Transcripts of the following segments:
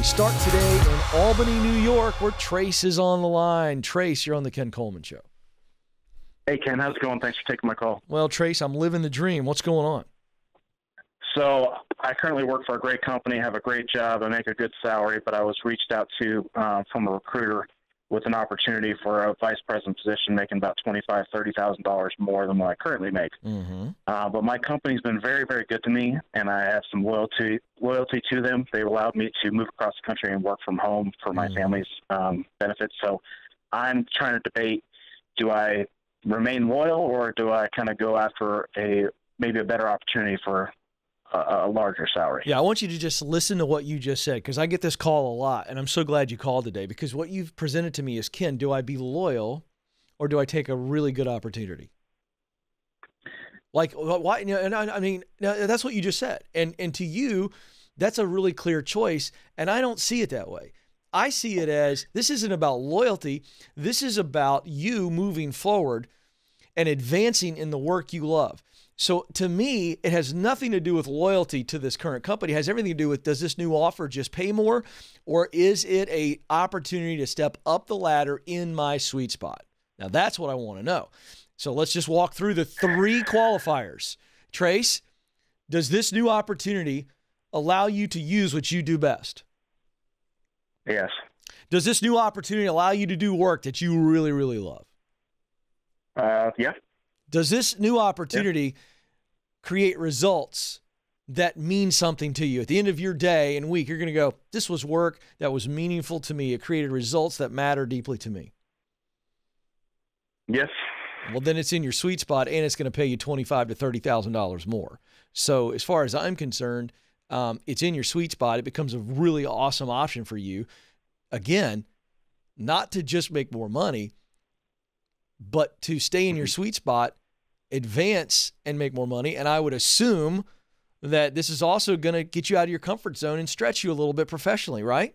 We start today in Albany, New York, where Trace is on the line. Trace, you're on the Ken Coleman Show. Hey, Ken, how's it going? Thanks for taking my call. Well, Trace, I'm living the dream. What's going on? So I currently work for a great company, have a great job, I make a good salary, but I was reached out to from a recruiter with an opportunity for a vice president position, making about $25,000, $30,000 more than what I currently make. Mm-hmm. But my company's been very, very good to me, and I have some loyalty to them. They allowed me to move across the country and work from home for my family's benefits. So I'm trying to debate, do I remain loyal or do I kind of go after maybe a better opportunity for a larger salary? Yeah, I want you to just listen to what you just said, because I get this call a lot, and I'm so glad you called today, because what you've presented to me is, Ken, do I be loyal or do I take a really good opportunity? Like, why? And I mean, that's what you just said. And to you, that's a really clear choice, and I don't see it that way. I see it as, this isn't about loyalty. This is about you moving forward and advancing in the work you love. So to me, it has nothing to do with loyalty to this current company. It has everything to do with, does this new offer just pay more, or is it an opportunity to step up the ladder in my sweet spot? Now, that's what I want to know. So let's just walk through the three qualifiers. Trace, does this new opportunity allow you to use what you do best? Yes. Does this new opportunity allow you to do work that you really, really love? Yeah. Does this new opportunity create results that mean something to you? At the end of your day and week, you're going to go, this was work that was meaningful to me. It created results that matter deeply to me. Yes. Well, then it's in your sweet spot, and it's going to pay you $25,000 to $30,000 more. So as far as I'm concerned, it's in your sweet spot. It becomes a really awesome option for you. Again, not to just make more money, but to stay in your sweet spot, advance, and make more money. And I would assume that this is also going to get you out of your comfort zone and stretch you a little bit professionally, right?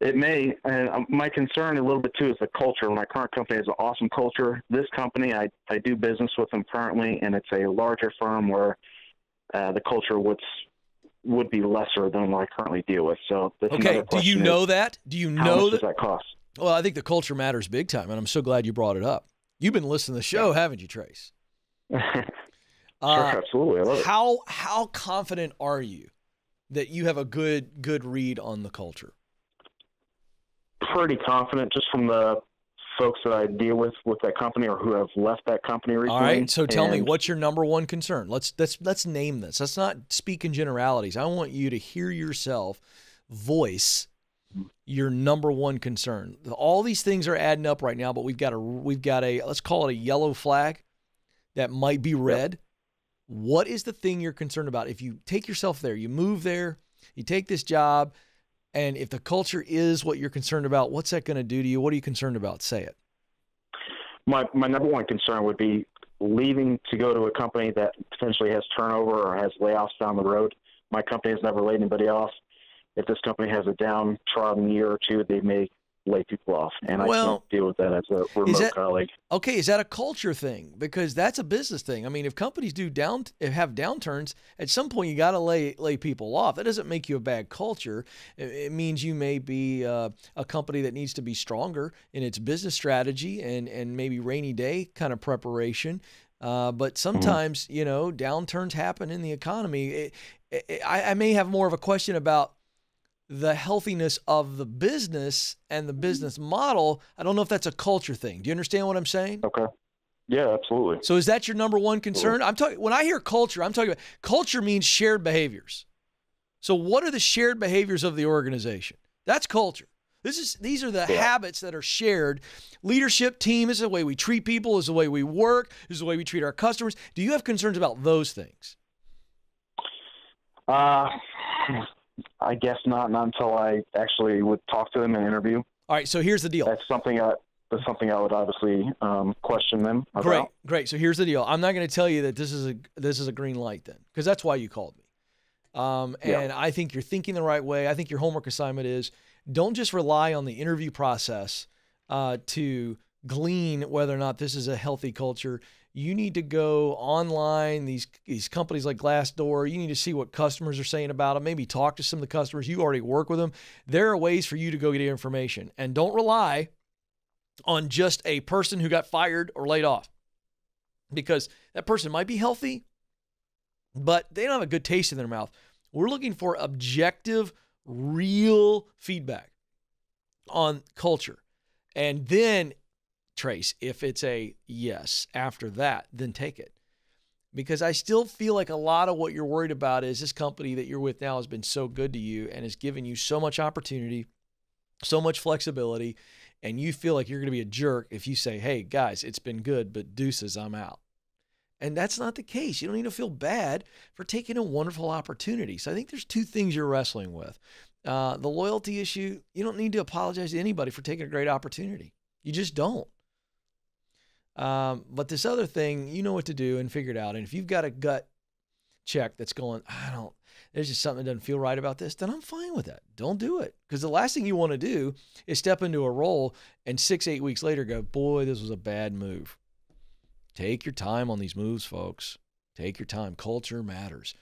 It may. And my concern a little bit, too, is the culture. My current company has an awesome culture. This company, I do business with them currently, and it's a larger firm where the culture would be lesser than what I currently deal with. So okay, do you know that? Do you know how much does that cost? Well, I think the culture matters big time, and I'm so glad you brought it up. You've been listening to the show, haven't you, Trace? Sure, absolutely. I love it. How confident are you that you have a good read on the culture? Pretty confident, just from the folks that I deal with that company or who have left that company recently. All right, so tell me, what's your number one concern? Let's name this. Let's not speak in generalities. I want you to hear yourself voice your number one concern. All these things are adding up right now, but we've got a let's call it a yellow flag that might be red. Yep. What is the thing you're concerned about? If you take yourself there, you move there, you take this job, and if the culture is what you're concerned about, what's that going to do to you? What are you concerned about? Say it. My number one concern would be leaving to go to a company that potentially has turnover or has layoffs down the road. My company has never laid anybody off. If this company has a downtrodden year or two, they may lay people off, and I can't deal with that as a remote colleague. Okay, is that a culture thing? Because that's a business thing. I mean, if companies have downturns, at some point you got to lay people off. That doesn't make you a bad culture. It means you may be a company that needs to be stronger in its business strategy and maybe rainy day kind of preparation. But sometimes, downturns happen in the economy. I may have more of a question about the healthiness of the business and the business model. I don't know if that's a culture thing. Do you understand what I'm saying? Okay. Yeah, absolutely. So is that your number one concern? When I hear culture, I'm talking about culture means shared behaviors. So what are the shared behaviors of the organization? That's culture. These are the habits that are shared. Leadership, team, is the way we treat people, is the way we work, is the way we treat our customers. Do you have concerns about those things? I guess not until I actually would talk to them in an interview. All right, so here's the deal. That's something I would obviously question them about. Great. So here's the deal. I'm not going to tell you that this is a green light then, because that's why you called me. And I think you're thinking the right way. I think your homework assignment is, don't just rely on the interview process to glean whether or not this is a healthy culture, you need to go online, these companies like Glassdoor, you need to see what customers are saying about them, maybe talk to some of the customers. You already work with them. There are ways for you to go get information. And don't rely on just a person who got fired or laid off, because that person might be healthy, but they don't have a good taste in their mouth. We're looking for objective, real feedback on culture. And then, Trace, if it's a yes after that, then take it. Because I still feel like a lot of what you're worried about is this company that you're with now has been so good to you and has given you so much opportunity, so much flexibility, and you feel like you're going to be a jerk if you say, hey, guys, it's been good, but deuces, I'm out. And that's not the case. You don't need to feel bad for taking a wonderful opportunity. So I think there's two things you're wrestling with. The loyalty issue, you don't need to apologize to anybody for taking a great opportunity. You just don't. But this other thing, you know what to do and figure it out. And if you've got a gut check that's going, there's just something that doesn't feel right about this, then I'm fine with that. Don't do it. Because the last thing you want to do is step into a role and 6-8 weeks later go, boy, this was a bad move. Take your time on these moves, folks. Take your time. Culture matters.